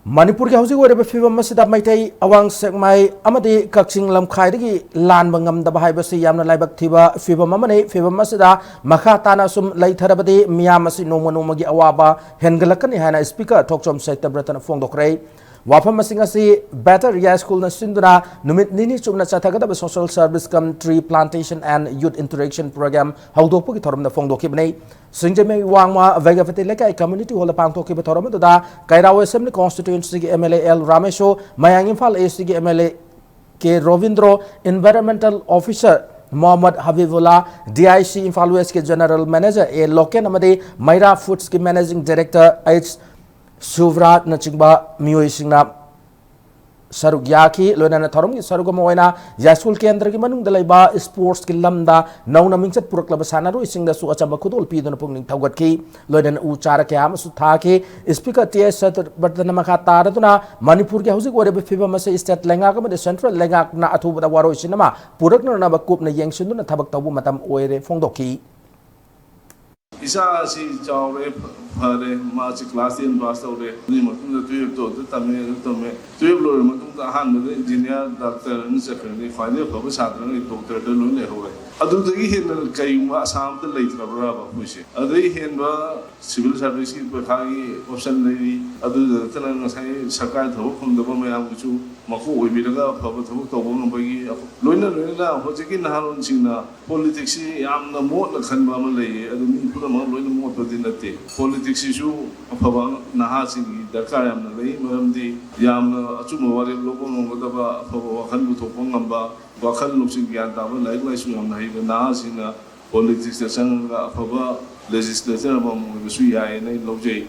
Manipur के हौजिक ओइरबा फिबम मसिदा मैथै अवांग सेकमाई अमदि कक्सिंग लमखाइदगी लान बंगम the बाहाइबसि यामना लाइबक थिबा फिबम अमने फिबम मसिदा मखा ताना सुम लैथरबदि मियाम असि नोंम नोंमगी अवाबा हेनगलकनि हाना स्पीकर थोकचोम सैत्यव्रतन फोंदोखरै वाफम मसिंग असि बेटर रिया स्कूल न सिंदुना नुमित निनि चुमना चथगदब social service cum tree plantation and youth interaction programme हौदोकपगी थोरमना फोंदोखिबनै सिंजमे वांगमा वेगाफते लेकाई कम्युनिटी हॉल पांगथोखिबा थोरमदुदा कैराव असेंबली कॉन्स्टिट्यूएंसी के MLA L Ramesho Mayang Imphal AC के MLA K Ravindro environmental officer Mohammad Habibullah DIC Imphal west के general manager A Loken Maira Foods के मैनेजिंग डायरेक्टर एच सुव्रात नचिंबा मियोइसिंगना सरुक याखी लोइना थरम की सरुक मोइना यास्कुल केंद्र की मनुंग दलाइबा स्पोर्ट्स की लमदा नौना मिंचत पुरकलब सानारु इसिंगदा सु अचंबा खुदोल पीदन पुंगनिंग थौगतकी लोइना उ चार के आम सु थाके स्पीकर टीएस सत्यव्रतन मखा तारदुना मणिपुर के हौजिक ओरेब फिबम मसे स्टेट लेंगाक मदे सेंट्रल लेंगाक ना अथुबदा वारोइसिनमा पुरकन नबा कुपना येंगसिंदुना थबक तबु मतम ओइरे फोंदोकी इसा सी चावरे फरे माची क्लास 10 पास तौरे नि मतुंग ट्वेल्व तो तमे तमे 12 लोर मतुंग हान में इंजीनियर डॉक्टर नि सेकंडरी फाइनल फबो छात्र नि डॉक्टर द लोन ले होवे अदुदगी हेन कयुमा आसाम त लेत्रबरा बा खुसे अदई हेनबा सिविल सर्विस की पखागी ऑप्शन लेरी अदु तना नसाई सरकार थबो खमदबो मयाम गुचु मखो ओइबिरगा फबो थबो तबो नबगी लोइना लोइना होजिकी नहारोन सिंगना पॉलिटिक्स यामना मोट खनबा म लेये अदु नि पुरा म लोइना मोट बदि नते पॉलिटिक्स इशू अफबा नहा सिंगी दरकार यामना लेई मरमदि यामना अचुम वारे लोगो नंगदबा अफबा वखन बुथोपो ngamba वखन लुक्सिंग ज्ञान ताबा लाइक लाइसु यामना हिबा नहा सिंगा पॉलिटिक्स संगा अफबा लेजिस्लेचर म मुगसु याय नै लौजै